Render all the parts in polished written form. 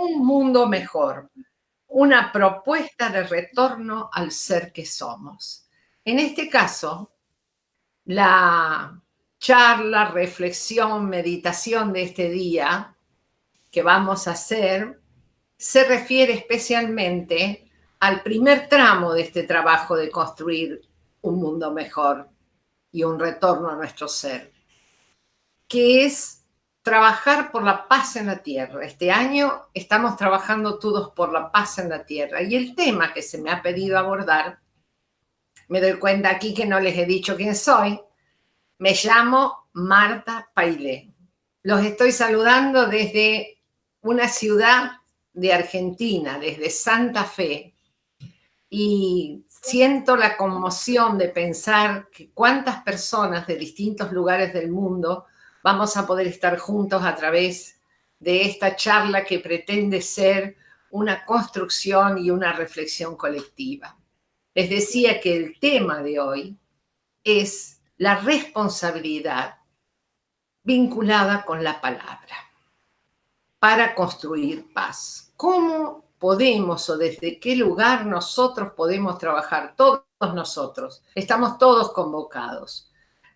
un mundo mejor, una propuesta de retorno al ser que somos. En este caso, la charla, reflexión, meditación de este día que vamos a hacer se refiere especialmente al primer tramo de este trabajo de construir un mundo mejor y un retorno a nuestro ser, que es trabajar por la paz en la tierra. Este año estamos trabajando todos por la paz en la tierra y el tema que se me ha pedido abordar, me doy cuenta aquí que no les he dicho quién soy, me llamo Marta Pailé. Los estoy saludando desde una ciudad de Argentina, desde Santa Fe, y siento la conmoción de pensar que cuántas personas de distintos lugares del mundo vamos a poder estar juntos a través de esta charla que pretende ser una construcción y una reflexión colectiva. Les decía que el tema de hoy es la responsabilidad vinculada con la palabra para construir paz. ¿Cómo podemos o desde qué lugar nosotros podemos trabajar? Todos nosotros, estamos todos convocados.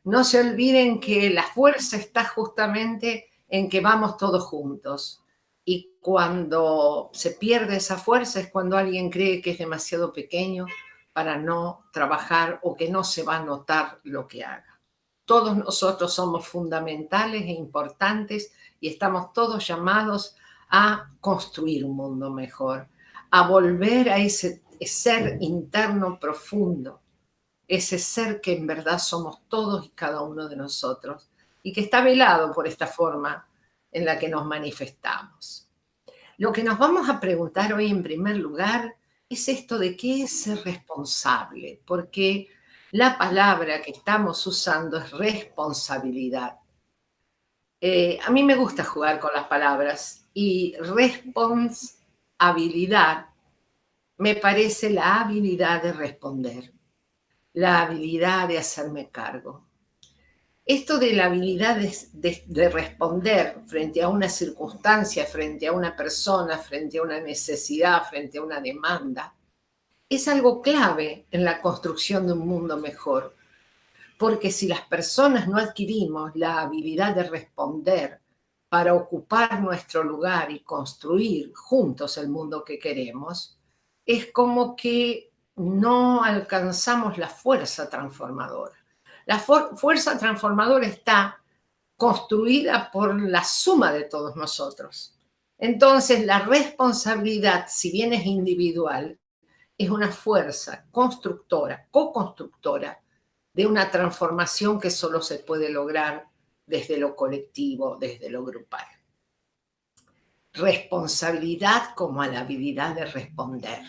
No se olviden que la fuerza está justamente en que vamos todos juntos. Y cuando se pierde esa fuerza es cuando alguien cree que es demasiado pequeño para no trabajar o que no se va a notar lo que haga. Todos nosotros somos fundamentales e importantes y estamos todos llamados a construir un mundo mejor, a volver a ese ser interno profundo, ese ser que en verdad somos todos y cada uno de nosotros y que está velado por esta forma en la que nos manifestamos. Lo que nos vamos a preguntar hoy en primer lugar es esto de qué es ser responsable, porque la palabra que estamos usando es responsabilidad. A mí me gusta jugar con las palabras y responsabilidad me parece la habilidad de responder, la habilidad de hacerme cargo. Esto de la habilidad de responder frente a una circunstancia, frente a una persona, frente a una necesidad, frente a una demanda, es algo clave en la construcción de un mundo mejor. Porque si las personas no adquirimos la habilidad de responder para ocupar nuestro lugar y construir juntos el mundo que queremos, es como que no alcanzamos la fuerza transformadora. La fuerza transformadora está construida por la suma de todos nosotros. Entonces, la responsabilidad, si bien es individual, es una fuerza constructora, co-constructora de una transformación que solo se puede lograr desde lo colectivo, desde lo grupal. Responsabilidad como a la habilidad de responder.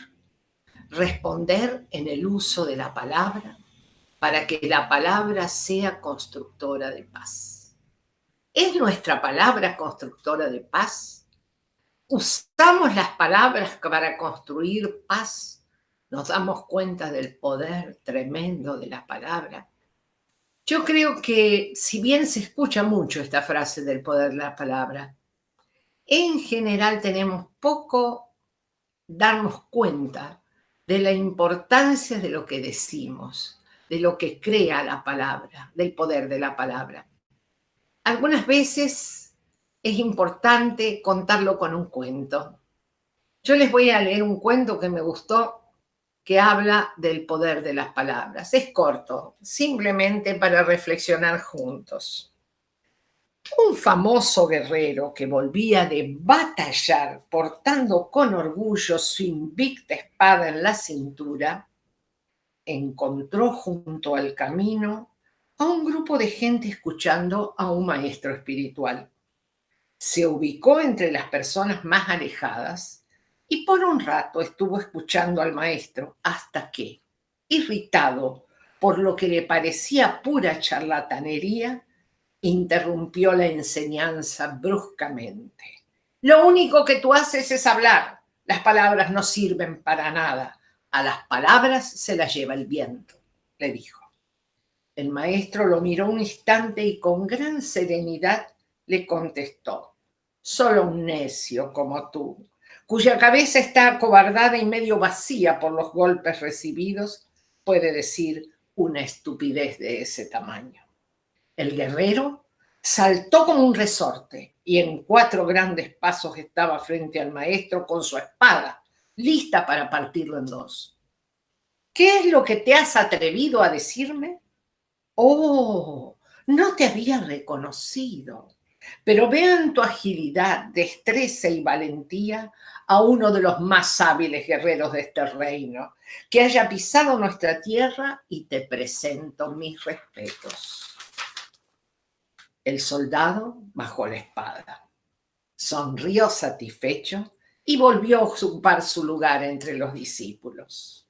Responder en el uso de la palabra para que la palabra sea constructora de paz. ¿Es nuestra palabra constructora de paz? ¿Usamos las palabras para construir paz? ¿Nos damos cuenta del poder tremendo de la palabra? Yo creo que si bien se escucha mucho esta frase del poder de la palabra, en general tenemos poco darnos cuenta de la importancia de lo que decimos, de lo que crea la palabra, del poder de la palabra. Algunas veces es importante contarlo con un cuento. Yo les voy a leer un cuento que me gustó, que habla del poder de las palabras. Es corto, simplemente para reflexionar juntos. Un famoso guerrero que volvía de batallar portando con orgullo su invicta espada en la cintura, encontró junto al camino a un grupo de gente escuchando a un maestro espiritual. Se ubicó entre las personas más alejadas y por un rato estuvo escuchando al maestro hasta que, irritado por lo que le parecía pura charlatanería, interrumpió la enseñanza bruscamente. Lo único que tú haces es hablar. Las palabras no sirven para nada. A las palabras se las lleva el viento, le dijo. El maestro lo miró un instante y con gran serenidad le contestó: solo un necio como tú cuya cabeza está acobardada y medio vacía por los golpes recibidos, puede decir una estupidez de ese tamaño. El guerrero saltó como un resorte y en 4 grandes pasos estaba frente al maestro con su espada, lista para partirlo en 2. ¿Qué es lo que te has atrevido a decirme? Oh, no te había reconocido, pero veo en tu agilidad, destreza y valentía a uno de los más hábiles guerreros de este reino, que haya pisado nuestra tierra, y te presento mis respetos. El soldado bajó la espada, sonrió satisfecho y volvió a ocupar su lugar entre los discípulos.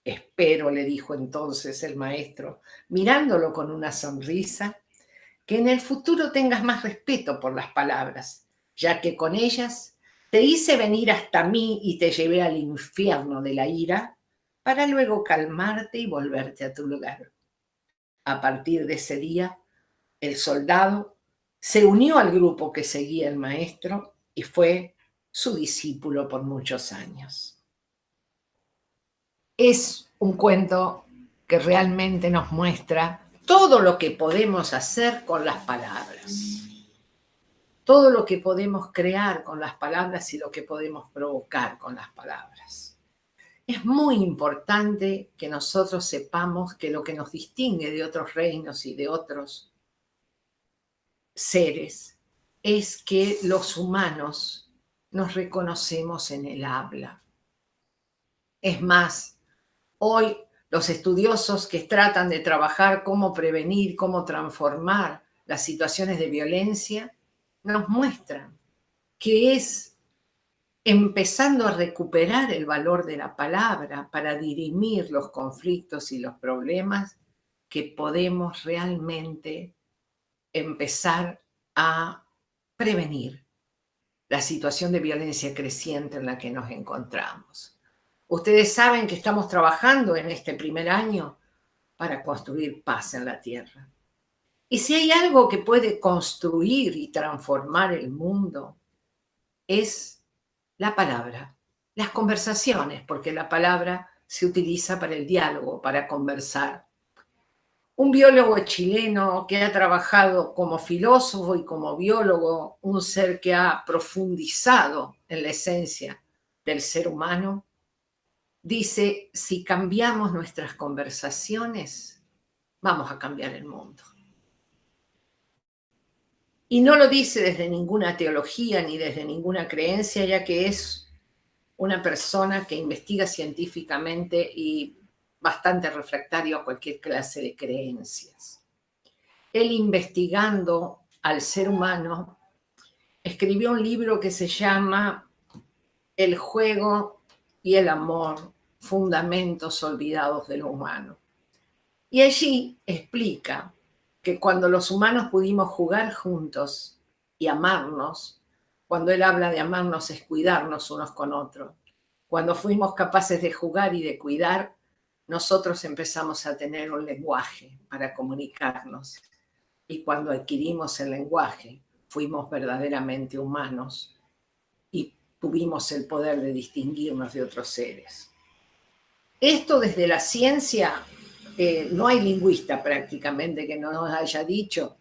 Espero, le dijo entonces el maestro, mirándolo con una sonrisa, que en el futuro tengas más respeto por las palabras, ya que con ellas te hice venir hasta mí y te llevé al infierno de la ira para luego calmarte y volverte a tu lugar. A partir de ese día, el soldado se unió al grupo que seguía el maestro y fue su discípulo por muchos años. Es un cuento que realmente nos muestra todo lo que podemos hacer con las palabras, todo lo que podemos crear con las palabras y lo que podemos provocar con las palabras. Es muy importante que nosotros sepamos que lo que nos distingue de otros reinos y de otros seres es que los humanos nos reconocemos en el habla. Es más, hoy los estudiosos que tratan de trabajar cómo prevenir, cómo transformar las situaciones de violencia, nos muestran que es empezando a recuperar el valor de la palabra para dirimir los conflictos y los problemas que podemos realmente empezar a prevenir la situación de violencia creciente en la que nos encontramos. Ustedes saben que estamos trabajando en este primer año para construir paz en la tierra. Y si hay algo que puede construir y transformar el mundo, es la palabra, las conversaciones, porque la palabra se utiliza para el diálogo, para conversar. Un biólogo chileno que ha trabajado como filósofo y como biólogo, un ser que ha profundizado en la esencia del ser humano, dice, si cambiamos nuestras conversaciones, vamos a cambiar el mundo. Y no lo dice desde ninguna teología ni desde ninguna creencia, ya que es una persona que investiga científicamente y bastante refractario a cualquier clase de creencias. Él, investigando al ser humano, escribió un libro que se llama El juego y el amor, fundamentos olvidados de lo humano. Y allí explica que cuando los humanos pudimos jugar juntos y amarnos, cuando él habla de amarnos es cuidarnos unos con otros, cuando fuimos capaces de jugar y de cuidar, nosotros empezamos a tener un lenguaje para comunicarnos. Y cuando adquirimos el lenguaje, fuimos verdaderamente humanos y tuvimos el poder de distinguirnos de otros seres. Esto desde la ciencia, no hay lingüista prácticamente que no nos haya dicho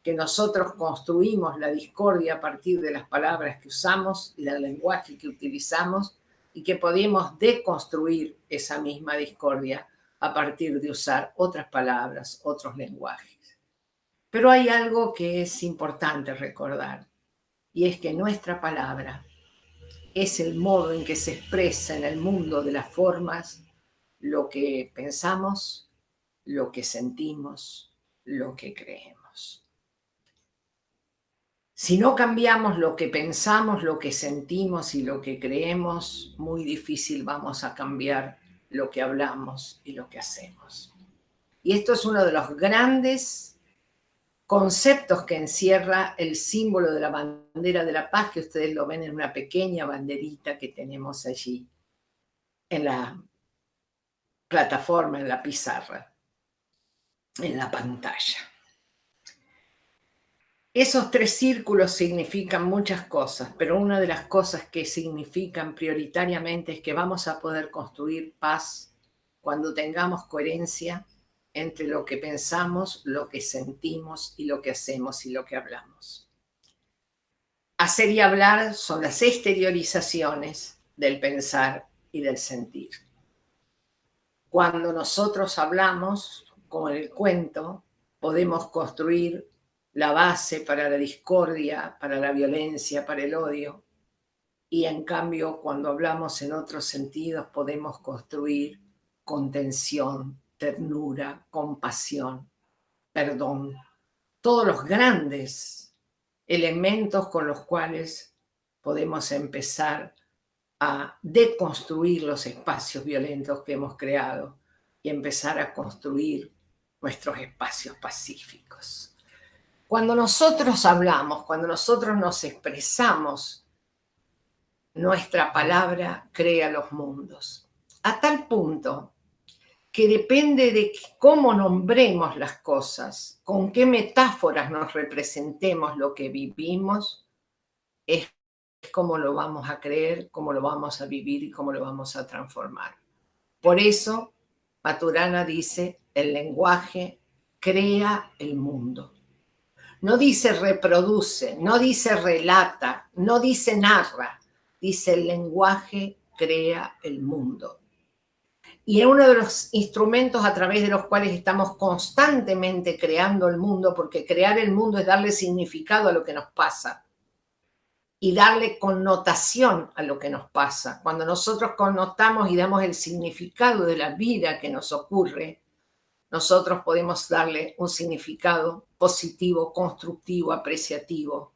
que nosotros construimos la discordia a partir de las palabras que usamos y del lenguaje que utilizamos, y que podemos deconstruir esa misma discordia a partir de usar otras palabras, otros lenguajes. Pero hay algo que es importante recordar, y es que nuestra palabra es el modo en que se expresa en el mundo de las formas lo que pensamos, lo que sentimos, lo que creemos. Si no cambiamos lo que pensamos, lo que sentimos y lo que creemos, muy difícil vamos a cambiar lo que hablamos y lo que hacemos. Y esto es uno de los grandes conceptos que encierra el símbolo de la bandera de la paz, que ustedes lo ven en una pequeña banderita que tenemos allí en la plataforma, en la pizarra, en la pantalla. Esos 3 círculos significan muchas cosas, pero una de las cosas que significan prioritariamente es que vamos a poder construir paz cuando tengamos coherencia entre lo que pensamos, lo que sentimos y lo que hacemos y lo que hablamos. Hacer y hablar son las exteriorizaciones del pensar y del sentir. Cuando nosotros hablamos, como en el cuento, podemos construir la base para la discordia, para la violencia, para el odio. Y en cambio, cuando hablamos en otros sentidos, podemos construir contención, ternura, compasión, perdón. Todos los grandes elementos con los cuales podemos empezar a deconstruir los espacios violentos que hemos creado y empezar a construir nuestros espacios pacíficos. Cuando nosotros hablamos, cuando nosotros nos expresamos, nuestra palabra crea los mundos. A tal punto que depende de cómo nombremos las cosas, con qué metáforas nos representemos lo que vivimos, es cómo lo vamos a creer, cómo lo vamos a vivir y cómo lo vamos a transformar. Por eso, Maturana dice, el lenguaje crea el mundo. No dice reproduce, no dice relata, no dice narra, dice el lenguaje crea el mundo. Y es uno de los instrumentos a través de los cuales estamos constantemente creando el mundo, porque crear el mundo es darle significado a lo que nos pasa y darle connotación a lo que nos pasa. Cuando nosotros connotamos y damos el significado de la vida que nos ocurre, nosotros podemos darle un significado positivo, constructivo, apreciativo,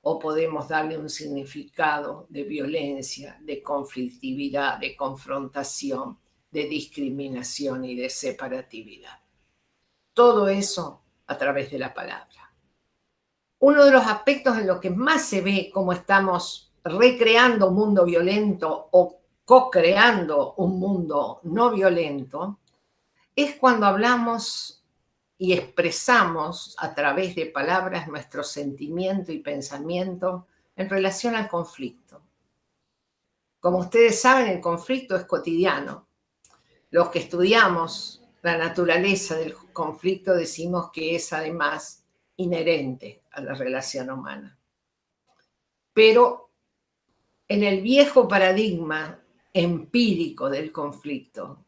o podemos darle un significado de violencia, de conflictividad, de confrontación, de discriminación y de separatividad. Todo eso a través de la palabra. Uno de los aspectos en los que más se ve cómo estamos recreando un mundo violento o co-creando un mundo no violento es cuando hablamos y expresamos a través de palabras nuestro sentimiento y pensamiento en relación al conflicto. Como ustedes saben, el conflicto es cotidiano. Los que estudiamos la naturaleza del conflicto decimos que es además inherente a la relación humana. Pero en el viejo paradigma empírico del conflicto,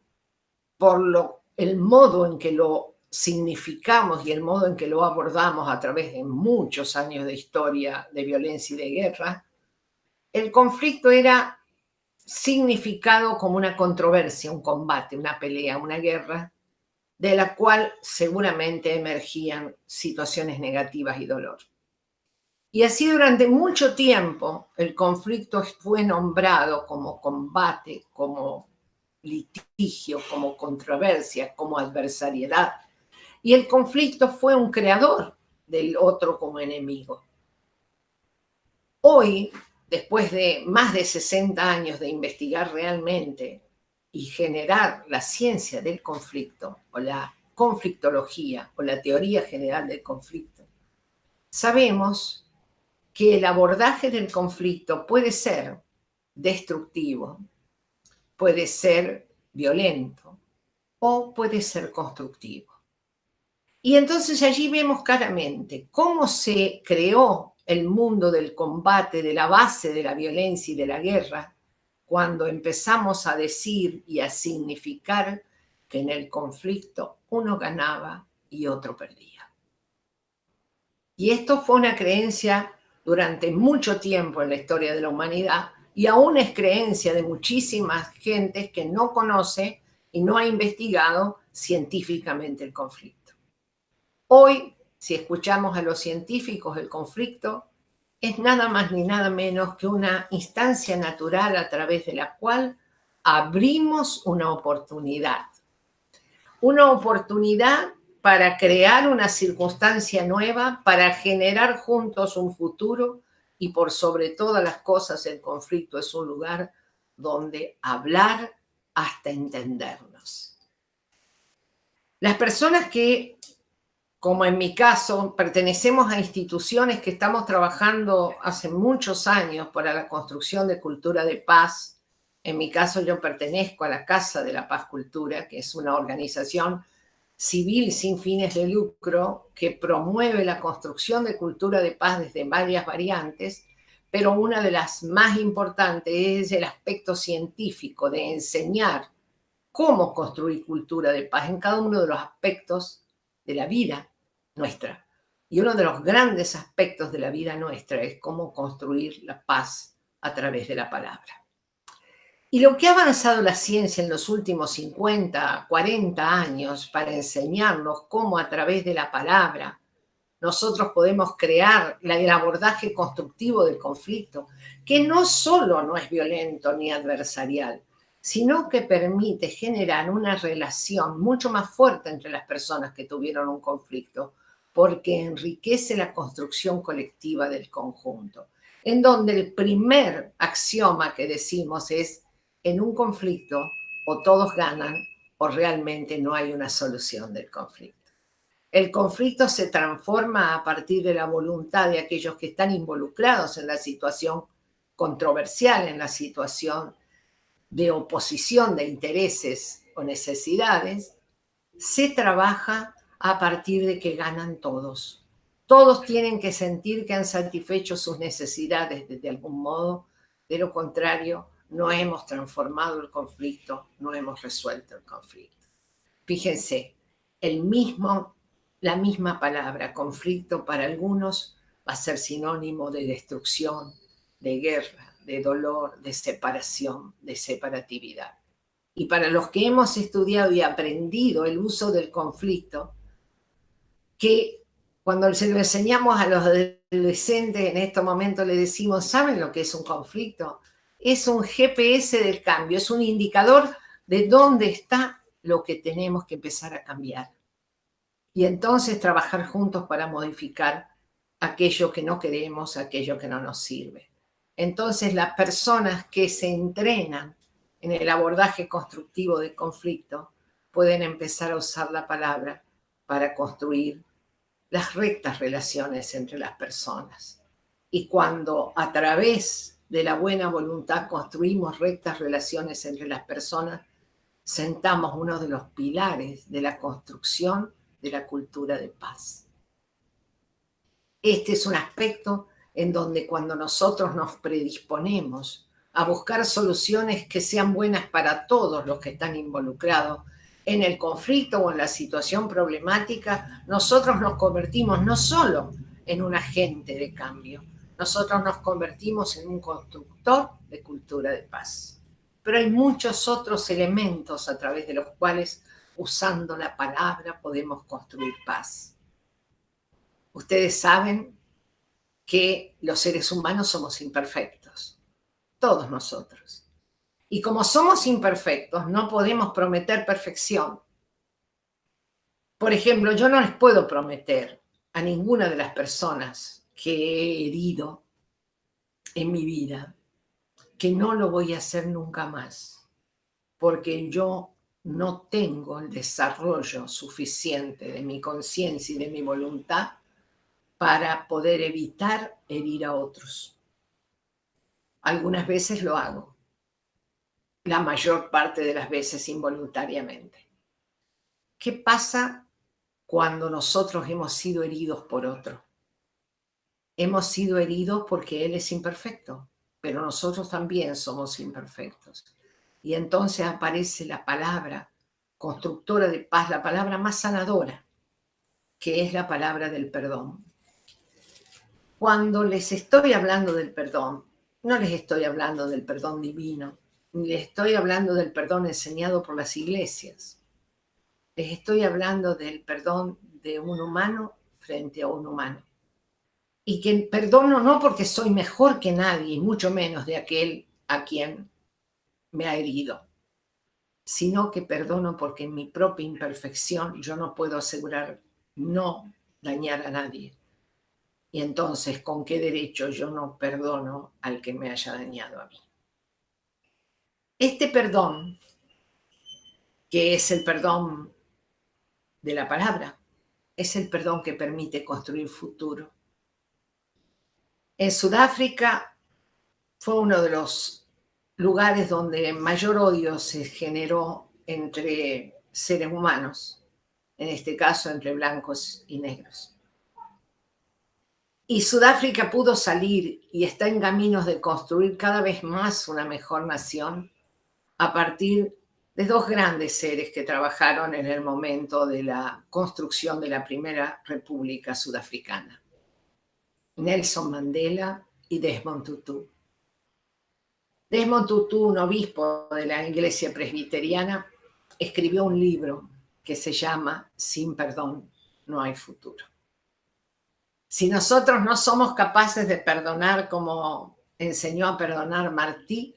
por el modo en que lo significamos y el modo en que lo abordamos a través de muchos años de historia de violencia y de guerra, el conflicto era significado como una controversia, un combate, una pelea, una guerra, de la cual seguramente emergían situaciones negativas y dolor. Y así durante mucho tiempo el conflicto fue nombrado como combate, como litigio, como controversia, como adversariedad. Y el conflicto fue un creador del otro como enemigo. Hoy, después de más de 60 años de investigar realmente y generar la ciencia del conflicto, o la conflictología, o la teoría general del conflicto, sabemos que el abordaje del conflicto puede ser destructivo, puede ser violento o puede ser constructivo. Y entonces allí vemos claramente cómo se creó el mundo del combate, de la base de la violencia y de la guerra, cuando empezamos a decir y a significar que en el conflicto uno ganaba y otro perdía. Y esto fue una creencia durante mucho tiempo en la historia de la humanidad y aún es creencia de muchísimas gentes que no conoce y no ha investigado científicamente el conflicto. Hoy, si escuchamos a los científicos, el conflicto es nada más ni nada menos que una instancia natural a través de la cual abrimos una oportunidad. Una oportunidad para crear una circunstancia nueva, para generar juntos un futuro y por sobre todas las cosas el conflicto es un lugar donde hablar hasta entendernos. Las personas que como en mi caso, pertenecemos a instituciones que estamos trabajando hace muchos años para la construcción de cultura de paz. En mi caso, yo pertenezco a la Casa de la Paz Cultura, que es una organización civil sin fines de lucro que promueve la construcción de cultura de paz desde varias variantes, pero una de las más importantes es el aspecto científico de enseñar cómo construir cultura de paz en cada uno de los aspectos de la vida nuestra. Y uno de los grandes aspectos de la vida nuestra es cómo construir la paz a través de la palabra. Y lo que ha avanzado la ciencia en los últimos 50, 40 años para enseñarnos cómo a través de la palabra nosotros podemos crear el abordaje constructivo del conflicto, que no solo no es violento ni adversarial, sino que permite generar una relación mucho más fuerte entre las personas que tuvieron un conflicto, porque enriquece la construcción colectiva del conjunto, en donde el primer axioma que decimos es, en un conflicto o todos ganan o realmente no hay una solución del conflicto. El conflicto se transforma a partir de la voluntad de aquellos que están involucrados en la situación controversial, en la situación de oposición de intereses o necesidades. Se trabaja a partir de que ganan todos. Todos tienen que sentir que han satisfecho sus necesidades de algún modo. De lo contrario, no hemos transformado el conflicto, no hemos resuelto el conflicto. Fíjense, la misma palabra, conflicto, para algunos va a ser sinónimo de destrucción, de guerra, de dolor, de separación, de separatividad. Y para los que hemos estudiado y aprendido el uso del conflicto, que cuando se lo enseñamos a los adolescentes en este momento le decimos, ¿saben lo que es un conflicto? Es un GPS del cambio, es un indicador de dónde está lo que tenemos que empezar a cambiar. Y entonces trabajar juntos para modificar aquello que no queremos, aquello que no nos sirve. Entonces las personas que se entrenan en el abordaje constructivo del conflicto pueden empezar a usar la palabra para construir las rectas relaciones entre las personas. Y cuando a través de la buena voluntad construimos rectas relaciones entre las personas, sentamos uno de los pilares de la construcción de la cultura de paz. Este es un aspecto en donde cuando nosotros nos predisponemos a buscar soluciones que sean buenas para todos los que están involucrados en el conflicto o en la situación problemática, nosotros nos convertimos no solo en un agente de cambio, nosotros nos convertimos en un constructor de cultura de paz. Pero hay muchos otros elementos a través de los cuales, usando la palabra, podemos construir paz. Ustedes saben que los seres humanos somos imperfectos, todos nosotros. Y como somos imperfectos, no podemos prometer perfección. Por ejemplo, yo no les puedo prometer a ninguna de las personas que he herido en mi vida que no lo voy a hacer nunca más, porque yo no tengo el desarrollo suficiente de mi conciencia y de mi voluntad para poder evitar herir a otros. Algunas veces lo hago, la mayor parte de las veces involuntariamente. ¿Qué pasa cuando nosotros hemos sido heridos por otro? Hemos sido heridos porque él es imperfecto, pero nosotros también somos imperfectos. Y entonces aparece la palabra constructora de paz, la palabra más sanadora, que es la palabra del perdón. Cuando les estoy hablando del perdón, no les estoy hablando del perdón divino, ni les estoy hablando del perdón enseñado por las iglesias. Les estoy hablando del perdón de un humano frente a un humano. Y que perdono no porque soy mejor que nadie, y mucho menos de aquel a quien me ha herido, sino que perdono porque en mi propia imperfección yo no puedo asegurar no dañar a nadie. Y entonces, ¿con qué derecho yo no perdono al que me haya dañado a mí? Este perdón, que es el perdón de la palabra, es el perdón que permite construir futuro. En Sudáfrica fue uno de los lugares donde mayor odio se generó entre seres humanos, en este caso entre blancos y negros. Y Sudáfrica pudo salir y está en caminos de construir cada vez más una mejor nación a partir de dos grandes seres que trabajaron en el momento de la construcción de la primera república sudafricana: Nelson Mandela y Desmond Tutu. Desmond Tutu, un obispo de la iglesia presbiteriana, escribió un libro que se llama Sin perdón no hay futuro. Si nosotros no somos capaces de perdonar como enseñó a perdonar Martí,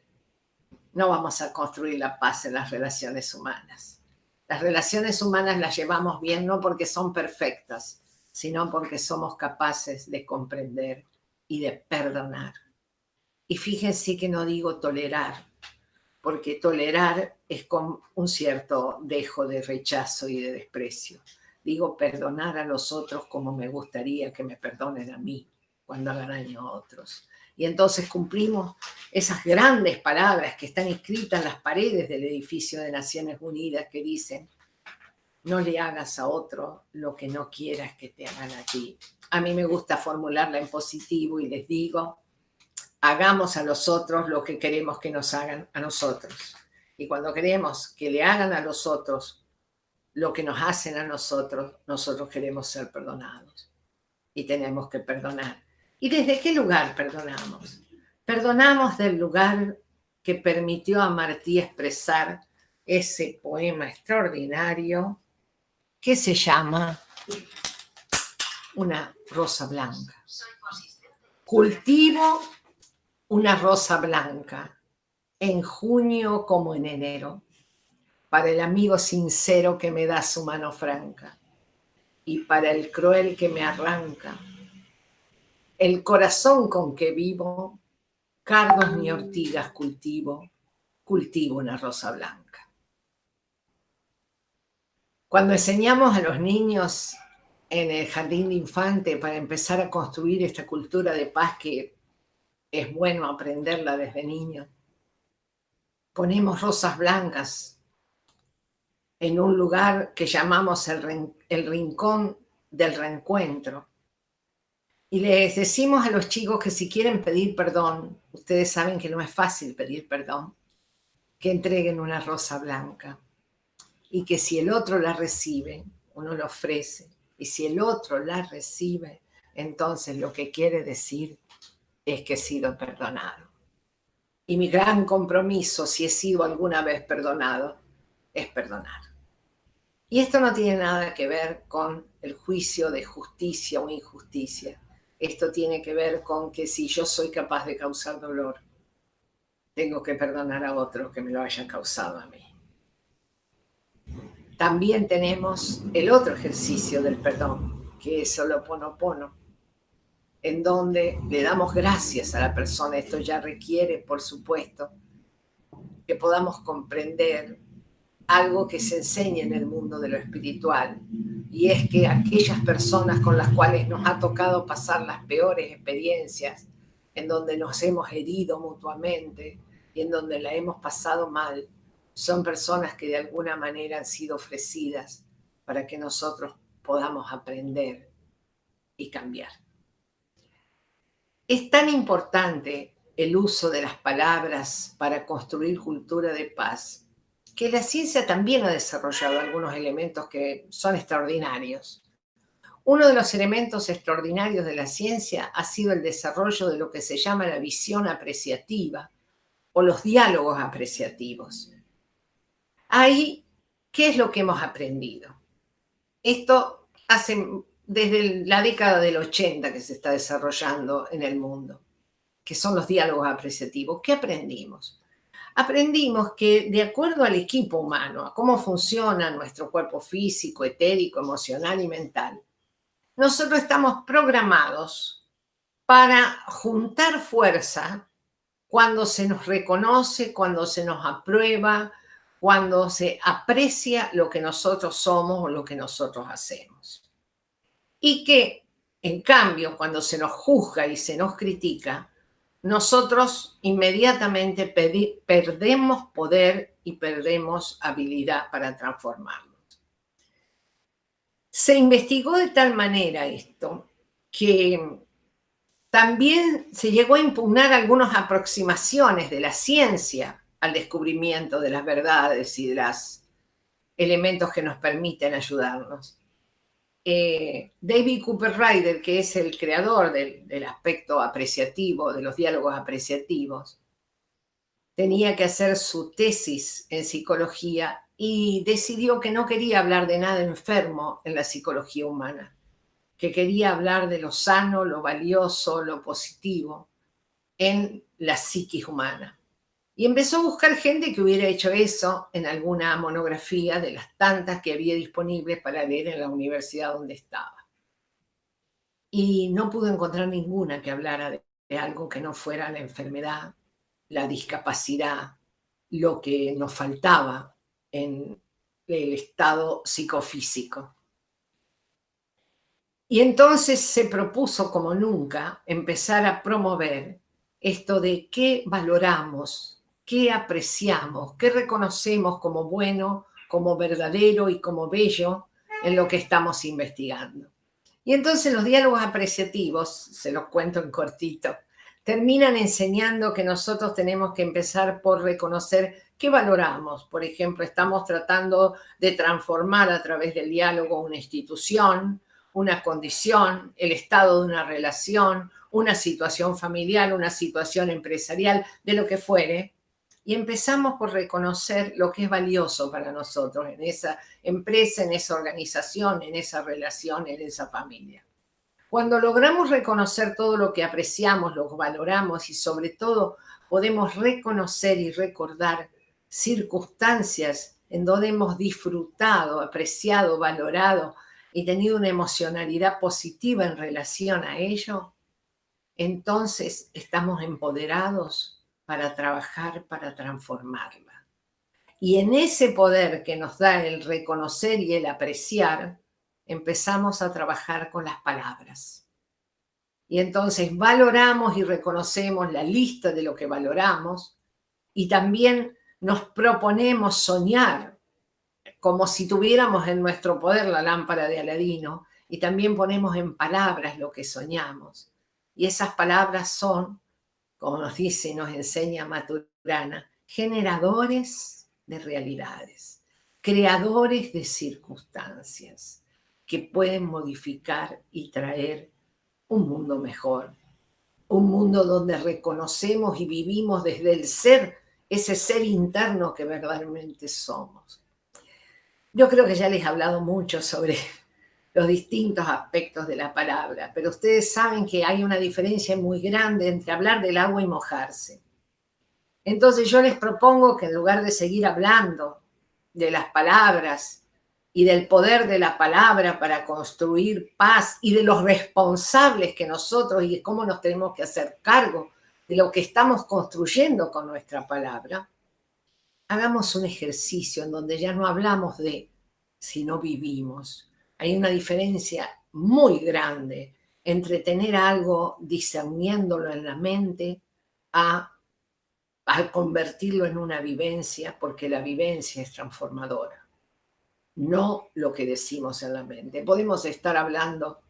no vamos a construir la paz en las relaciones humanas. Las relaciones humanas las llevamos bien no porque son perfectas, sino porque somos capaces de comprender y de perdonar. Y fíjense que no digo tolerar, porque tolerar es con un cierto dejo de rechazo y de desprecio. Digo perdonar a los otros como me gustaría que me perdonen a mí cuando hagan daño a otros. Y entonces cumplimos esas grandes palabras que están escritas en las paredes del edificio de Naciones Unidas que dicen: no le hagas a otro lo que no quieras que te hagan a ti. A mí me gusta formularla en positivo y les digo: hagamos a los otros lo que queremos que nos hagan a nosotros. Y cuando queremos que le hagan a los otros lo que nos hacen a nosotros, nosotros queremos ser perdonados. Y tenemos que perdonar. ¿Y desde qué lugar perdonamos? Perdonamos del lugar que permitió a Martí expresar ese poema extraordinario que se llama Una rosa blanca. Cultivo una rosa blanca en junio como en enero, para el amigo sincero que me da su mano franca y para el cruel que me arranca el corazón con que vivo. Cardos ni ortigas cultivo una rosa blanca. Cuando enseñamos a los niños en el jardín de infante para empezar a construir esta cultura de paz que es bueno aprenderla desde niño, ponemos rosas blancas en un lugar que llamamos el rincón del reencuentro. Y les decimos a los chicos que si quieren pedir perdón, ustedes saben que no es fácil pedir perdón, que entreguen una rosa blanca. Y que si el otro la recibe, uno la ofrece. Y si el otro la recibe, entonces lo que quiere decir es que he sido perdonado. Y mi gran compromiso, si he sido alguna vez perdonado, es perdonar. Y esto no tiene nada que ver con el juicio de justicia o injusticia. Esto tiene que ver con que si yo soy capaz de causar dolor, tengo que perdonar a otro que me lo haya causado a mí. También tenemos el otro ejercicio del perdón, que es el Ho'oponopono, en donde le damos gracias a la persona. Esto ya requiere, por supuesto, que podamos comprender algo que se enseña en el mundo de lo espiritual, y es que aquellas personas con las cuales nos ha tocado pasar las peores experiencias, en donde nos hemos herido mutuamente y en donde la hemos pasado mal, son personas que de alguna manera han sido ofrecidas para que nosotros podamos aprender y cambiar. Es tan importante el uso de las palabras para construir cultura de paz, que la ciencia también ha desarrollado algunos elementos que son extraordinarios. Uno de los elementos extraordinarios de la ciencia ha sido el desarrollo de lo que se llama la visión apreciativa o los diálogos apreciativos. Ahí, ¿qué es lo que hemos aprendido? Esto hace desde la década del 80 que se está desarrollando en el mundo, que son los diálogos apreciativos. ¿Qué aprendimos? Aprendimos que de acuerdo al equipo humano, a cómo funciona nuestro cuerpo físico, etérico, emocional y mental, nosotros estamos programados para juntar fuerza cuando se nos reconoce, cuando se nos aprueba, cuando se aprecia lo que nosotros somos o lo que nosotros hacemos. y que, en cambio, cuando se nos juzga y se nos critica, nosotros inmediatamente perdemos poder y perdemos habilidad para transformarnos. Se investigó de tal manera esto que también se llegó a impugnar algunas aproximaciones de la ciencia al descubrimiento de las verdades y de los elementos que nos permiten ayudarnos. David Cooper Ryder, que es el creador del aspecto apreciativo, de los diálogos apreciativos, tenía que hacer su tesis en psicología y decidió que no quería hablar de nada enfermo en la psicología humana, que quería hablar de lo sano, lo valioso, lo positivo en la psiquis humana. Y empezó a buscar gente que hubiera hecho eso en alguna monografía de las tantas que había disponibles para leer en la universidad donde estaba. Y no pudo encontrar ninguna que hablara de algo que no fuera la enfermedad, la discapacidad, lo que nos faltaba en el estado psicofísico. Y entonces se propuso como nunca empezar a promover esto de qué valoramos, qué apreciamos, qué reconocemos como bueno, como verdadero y como bello en lo que estamos investigando. Y entonces los diálogos apreciativos, se los cuento en cortito, terminan enseñando que nosotros tenemos que empezar por reconocer qué valoramos. Por ejemplo, estamos tratando de transformar a través del diálogo una institución, una condición, el estado de una relación, una situación familiar, una situación empresarial, de lo que fuere, y empezamos por reconocer lo que es valioso para nosotros en esa empresa, en esa organización, en esa relación, en esa familia. Cuando logramos reconocer todo lo que apreciamos, lo valoramos y sobre todo podemos reconocer y recordar circunstancias en donde hemos disfrutado, apreciado, valorado y tenido una emocionalidad positiva en relación a ello, entonces estamos empoderados para trabajar, para transformarla. Y en ese poder que nos da el reconocer y el apreciar, empezamos a trabajar con las palabras. Y entonces valoramos y reconocemos la lista de lo que valoramos y también nos proponemos soñar como si tuviéramos en nuestro poder la lámpara de Aladino y también ponemos en palabras lo que soñamos. Y esas palabras son, como nos dice y nos enseña Maturana, generadores de realidades, creadores de circunstancias que pueden modificar y traer un mundo mejor, un mundo donde reconocemos y vivimos desde el ser, ese ser interno que verdaderamente somos. Yo creo que ya les he hablado mucho sobre los distintos aspectos de la palabra, pero ustedes saben que hay una diferencia muy grande entre hablar del agua y mojarse. Entonces yo les propongo que en lugar de seguir hablando de las palabras y del poder de la palabra para construir paz y de los responsables que nosotros y cómo nos tenemos que hacer cargo de lo que estamos construyendo con nuestra palabra, hagamos un ejercicio en donde ya no hablamos de si no vivimos. Hay una diferencia muy grande entre tener algo discerniéndolo en la mente a convertirlo en una vivencia, porque la vivencia es transformadora, no lo que decimos en la mente. Podemos estar hablando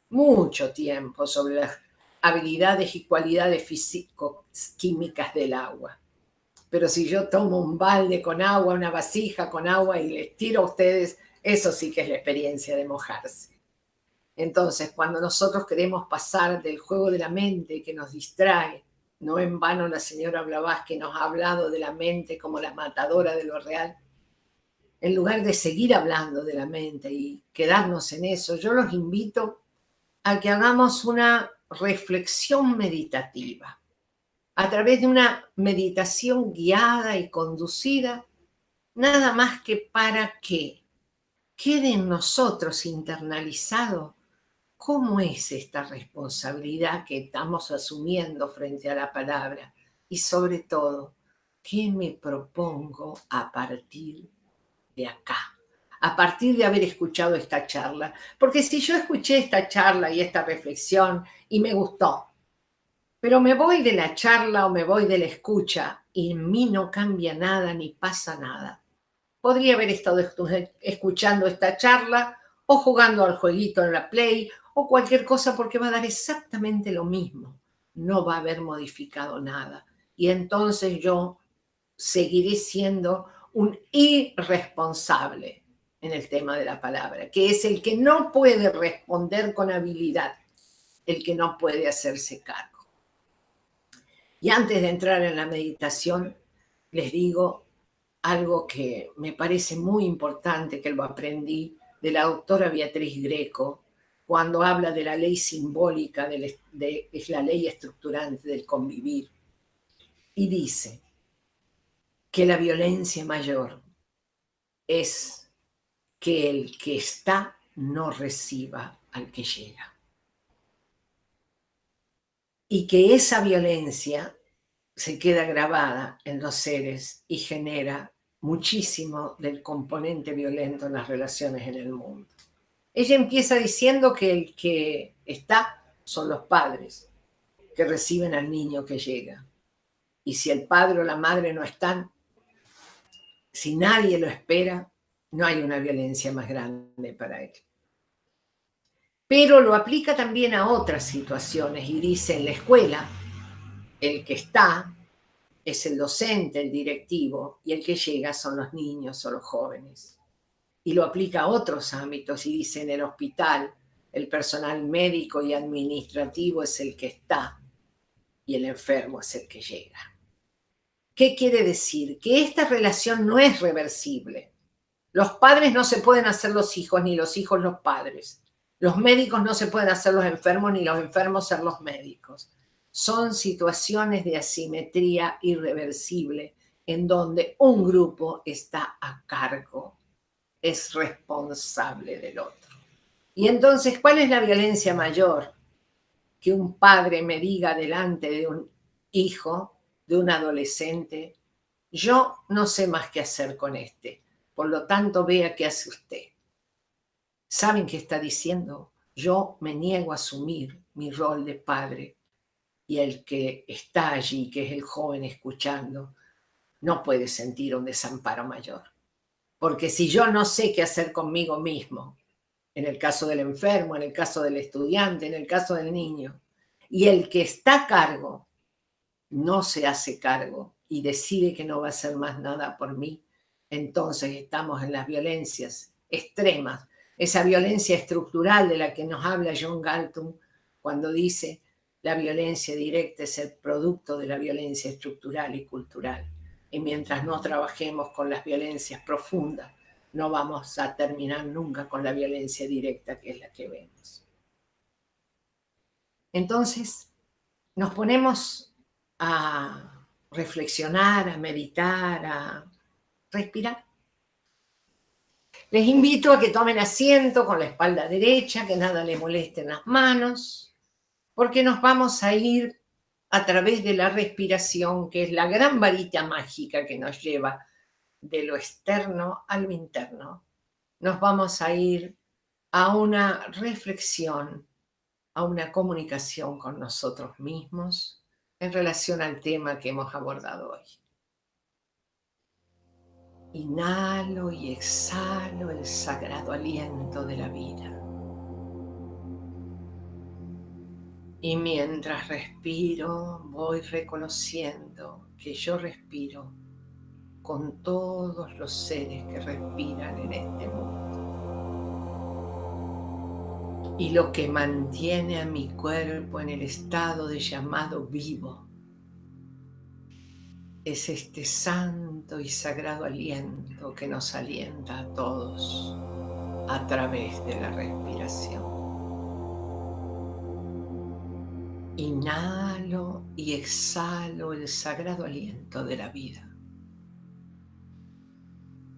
mucho tiempo sobre las habilidades y cualidades físico-químicas del agua, pero si yo tomo un balde con agua, una vasija con agua y les tiro a ustedes, eso sí que es la experiencia de mojarse. Entonces, cuando nosotros queremos pasar del juego de la mente que nos distrae, no en vano la señora Blavatsky nos ha hablado de la mente como la matadora de lo real, en lugar de seguir hablando de la mente y quedarnos en eso, yo los invito a que hagamos una reflexión meditativa a través de una meditación guiada y conducida, nada más que para que quede en nosotros internalizado cómo es esta responsabilidad que estamos asumiendo frente a la palabra y sobre todo, ¿qué me propongo a partir de acá? a partir de haber escuchado esta charla. Porque si yo escuché esta charla y esta reflexión y me gustó, pero me voy de la charla o me voy de la escucha y en mí no cambia nada ni pasa nada, podría haber estado escuchando esta charla o jugando al jueguito en la Play o cualquier cosa, porque va a dar exactamente lo mismo. No va a haber modificado nada. Y entonces yo seguiré siendo un irresponsable en el tema de la palabra, que es el que no puede responder con habilidad, el que no puede hacerse cargo. Y antes de entrar en la meditación, les digo algo que me parece muy importante, que lo aprendí de la doctora Beatriz Greco, cuando habla de la ley simbólica, es la ley estructurante del convivir, y dice que la violencia mayor es que el que está no reciba al que llega. Y que esa violencia se queda grabada en los seres y genera muchísimo del componente violento en las relaciones en el mundo. Ella empieza diciendo que el que está son los padres que reciben al niño que llega. Y si el padre o la madre no están, si nadie lo espera, no hay una violencia más grande para él. Pero lo aplica también a otras situaciones y dice: en la escuela, el que está es el docente, el directivo, y el que llega son los niños o los jóvenes. Y lo aplica a otros ámbitos y dice: en el hospital, el personal médico y administrativo es el que está y el enfermo es el que llega. ¿Qué quiere decir? Que esta relación no es reversible. Los padres no se pueden hacer los hijos, ni los hijos los padres. Los médicos no se pueden hacer los enfermos, ni los enfermos ser los médicos. Son situaciones de asimetría irreversible en donde un grupo está a cargo, es responsable del otro. Y entonces, ¿cuál es la violencia mayor? Que un padre me diga delante de un hijo, de un adolescente: yo no sé más qué hacer con este, por lo tanto vea qué hace usted. ¿Saben qué está diciendo? Yo me niego a asumir mi rol de padre, y el que está allí, que es el joven escuchando, no puede sentir un desamparo mayor. Porque si yo no sé qué hacer conmigo mismo, en el caso del enfermo, en el caso del estudiante, en el caso del niño, y el que está a cargo no se hace cargo y decide que no va a hacer más nada por mí, entonces estamos en las violencias extremas, esa violencia estructural de la que nos habla John Galtung cuando dice: la violencia directa es el producto de la violencia estructural y cultural. Y mientras no trabajemos con las violencias profundas, no vamos a terminar nunca con la violencia directa, que es la que vemos. Entonces, nos ponemos a reflexionar, a meditar, a respirar. Les invito a que tomen asiento con la espalda derecha, que nada le moleste en las manos, porque nos vamos a ir a través de la respiración, que es la gran varita mágica que nos lleva de lo externo a lo interno. Nos vamos a ir a una reflexión, a una comunicación con nosotros mismos en relación al tema que hemos abordado hoy. Inhalo y exhalo el sagrado aliento de la vida. Y mientras respiro, voy reconociendo que yo respiro con todos los seres que respiran en este mundo. Y lo que mantiene a mi cuerpo en el estado de llamado vivo es este santo y sagrado aliento que nos alienta a todos a través de la respiración. Inhalo y exhalo el sagrado aliento de la vida.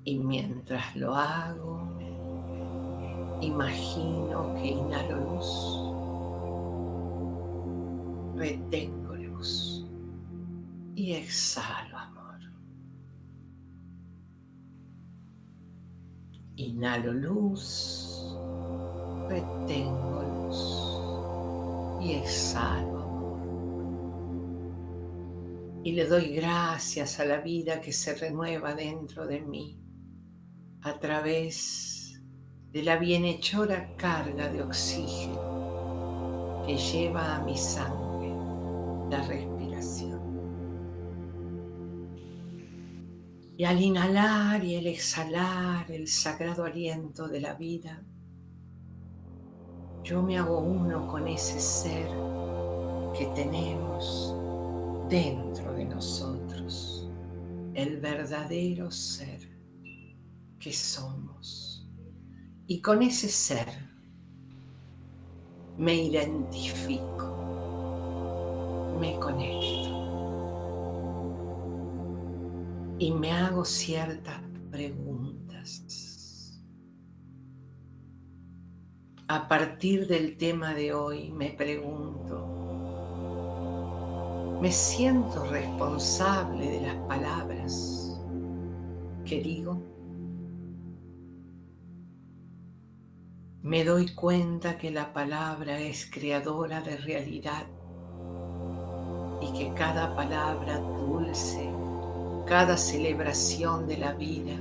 Y mientras lo hago, imagino que inhalo luz, retengo luz y exhalo amor. Inhalo luz, retengo luz y exhalo amor. Y le doy gracias a la vida que se renueva dentro de mí a través de la bienhechora carga de oxígeno que lleva a mi sangre la respiración. Y al inhalar y al exhalar el sagrado aliento de la vida, yo me hago uno con ese ser que tenemos dentro de nosotros, el verdadero ser que somos. Y con ese ser me identifico, me conecto y me hago ciertas preguntas. A partir del tema de hoy me pregunto, ¿me siento responsable de las palabras que digo? Me doy cuenta que la palabra es creadora de realidad y que cada palabra dulce, cada celebración de la vida,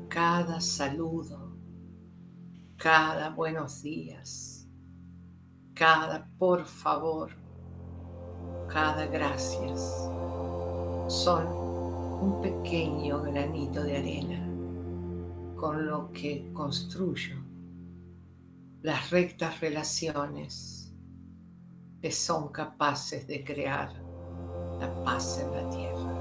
cada saludo, cada buenos días, cada por favor, cada gracias, son un pequeño granito de arena con lo que construyo las rectas relaciones que son capaces de crear la paz en la tierra.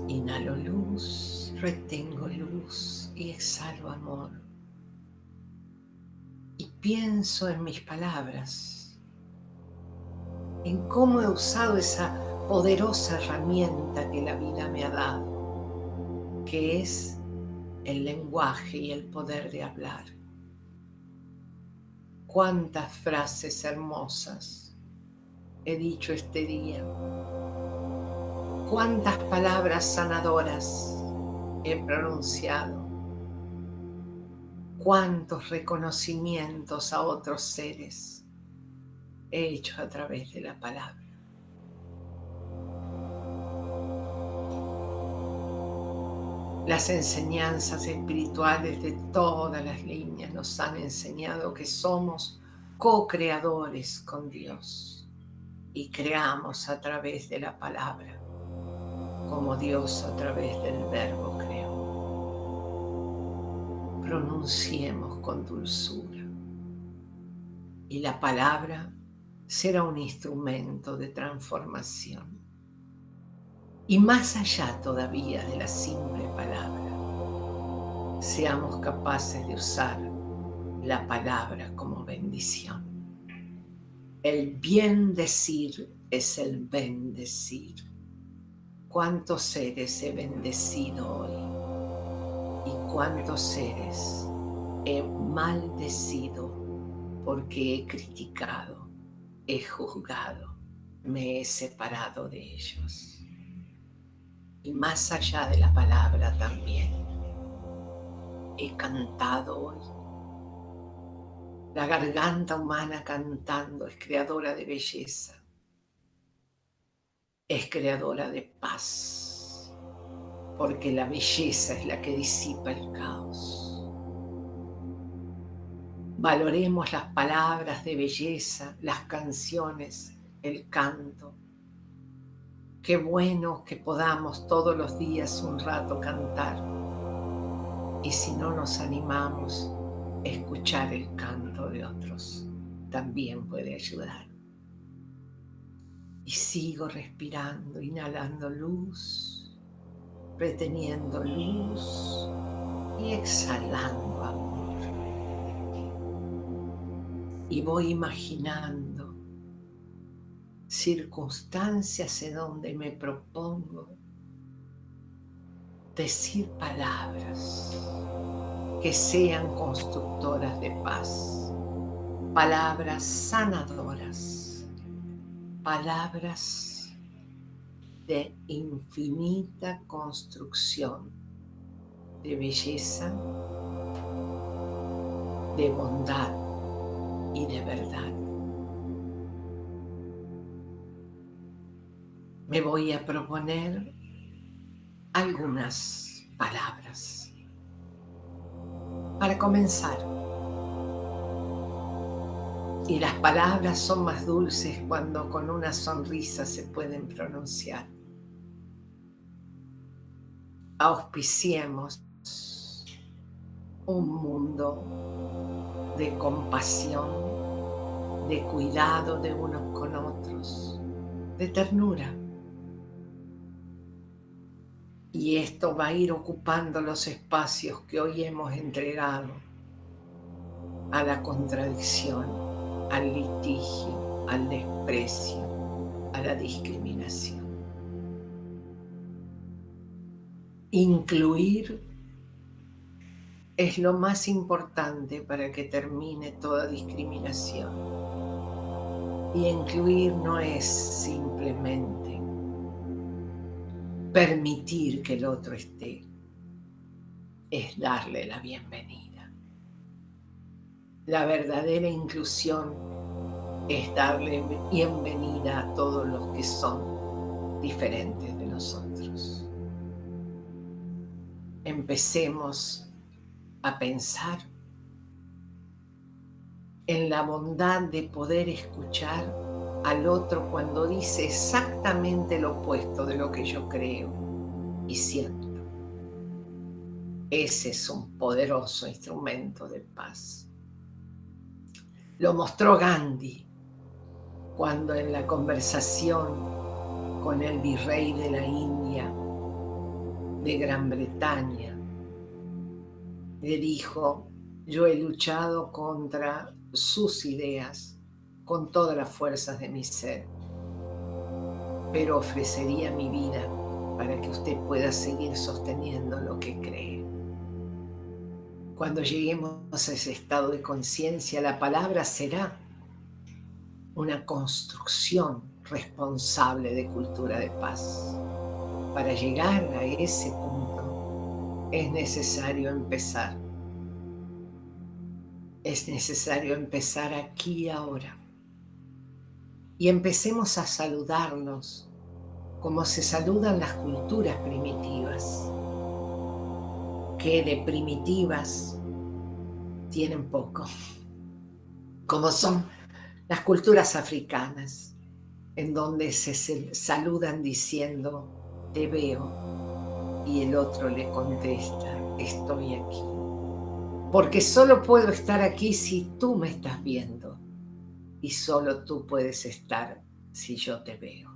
Inhalo luz, retengo luz y exhalo amor. Y pienso en mis palabras, en cómo he usado esa poderosa herramienta que la vida me ha dado, que es el lenguaje y el poder de hablar. Cuántas frases hermosas he dicho este día. Cuántas palabras sanadoras he pronunciado. Cuántos reconocimientos a otros seres he hecho a través de la palabra. Las enseñanzas espirituales de todas las líneas nos han enseñado que somos co-creadores con Dios y creamos a través de la palabra, como Dios a través del verbo creó. Pronunciemos con dulzura y la palabra será un instrumento de transformación. Y más allá todavía de la simple palabra, seamos capaces de usar la palabra como bendición. El bien decir es el bendecir. ¿Cuántos seres he bendecido hoy? ¿Y cuántos seres he maldecido porque he criticado, he juzgado, me he separado de ellos? Y más allá de la palabra también he cantado hoy. La garganta humana cantando es creadora de belleza, es creadora de paz, porque la belleza es la que disipa el caos. Valoremos las palabras de belleza, las canciones, el canto. Qué bueno que podamos todos los días un rato cantar. Y si no nos animamos, escuchar el canto de otros también puede ayudar. Y sigo respirando, inhalando luz, reteniendo luz y exhalando amor. Y voy imaginando circunstancias en donde me propongo decir palabras que sean constructoras de paz, palabras sanadoras, palabras de infinita construcción, de belleza, de bondad y de verdad. Me voy a proponer algunas palabras para comenzar. Y las palabras son más dulces cuando con una sonrisa se pueden pronunciar. Auspiciemos un mundo de compasión, de cuidado de unos con otros, de ternura. Y esto va a ir ocupando los espacios que hoy hemos entregado a la contradicción, al litigio, al desprecio, a la discriminación. Incluir es lo más importante para que termine toda discriminación. Y incluir no es simplemente permitir que el otro esté, es darle la bienvenida. La verdadera inclusión es darle bienvenida a todos los que son diferentes de nosotros. Empecemos a pensar en la bondad de poder escuchar al otro cuando dice exactamente lo opuesto de lo que yo creo y siento. Ese es un poderoso instrumento de paz. Lo mostró Gandhi cuando en la conversación con el virrey de la India, de Gran Bretaña, le dijo: yo he luchado contra sus ideas con todas las fuerzas de mi ser, pero ofrecería mi vida para que usted pueda seguir sosteniendo lo que cree. Cuando lleguemos a ese estado de conciencia, la palabra será una construcción responsable de cultura de paz. Para llegar a ese punto es necesario empezar. Es necesario empezar aquí y ahora. Y empecemos a saludarnos como se saludan las culturas primitivas, que de primitivas tienen poco, como son las culturas africanas, en donde se saludan diciendo: te veo, y el otro le contesta: estoy aquí. Porque solo puedo estar aquí si tú me estás viendo, y solo tú puedes estar si yo te veo.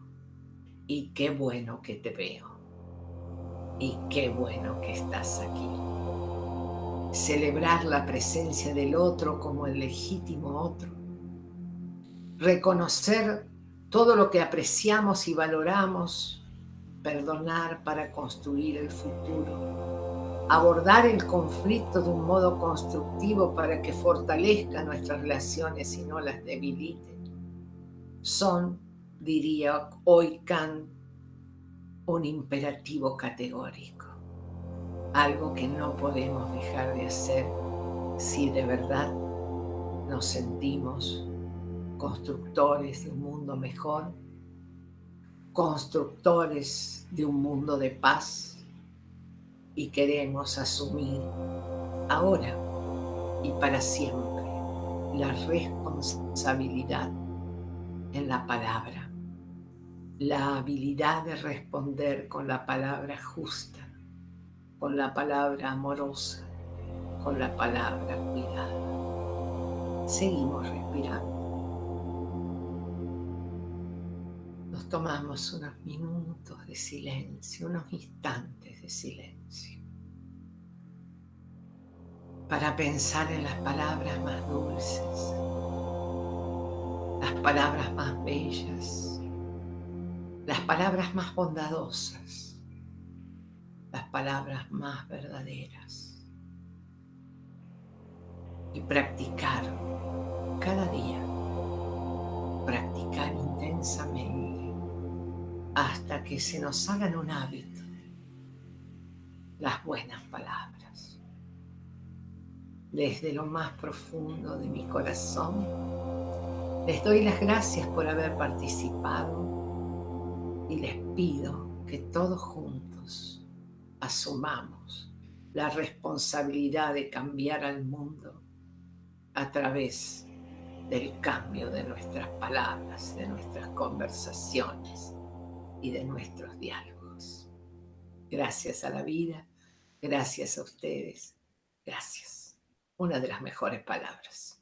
Y qué bueno que te veo, y qué bueno que estás aquí. Celebrar la presencia del otro como el legítimo otro. Reconocer todo lo que apreciamos y valoramos. Perdonar para construir el futuro. Abordar el conflicto de un modo constructivo para que fortalezca nuestras relaciones y no las debilite. Son, diría hoy Kant, un imperativo categórico. Algo que no podemos dejar de hacer si de verdad nos sentimos constructores de un mundo mejor, constructores de un mundo de paz, y queremos asumir ahora y para siempre la responsabilidad en la palabra, la habilidad de responder con la palabra justa, con la palabra amorosa, con la palabra cuidada. Seguimos respirando. Nos tomamos unos minutos de silencio, unos instantes de silencio, para pensar en las palabras más dulces, las palabras más bellas, las palabras más bondadosas, las palabras más verdaderas. Y practicar cada día, practicar intensamente hasta que se nos hagan un hábito las buenas palabras. Desde lo más profundo de mi corazón, les doy las gracias por haber participado y les pido que todos juntos asumamos la responsabilidad de cambiar al mundo a través del cambio de nuestras palabras, de nuestras conversaciones y de nuestros diálogos. Gracias a la vida, gracias a ustedes, gracias. Una de las mejores palabras.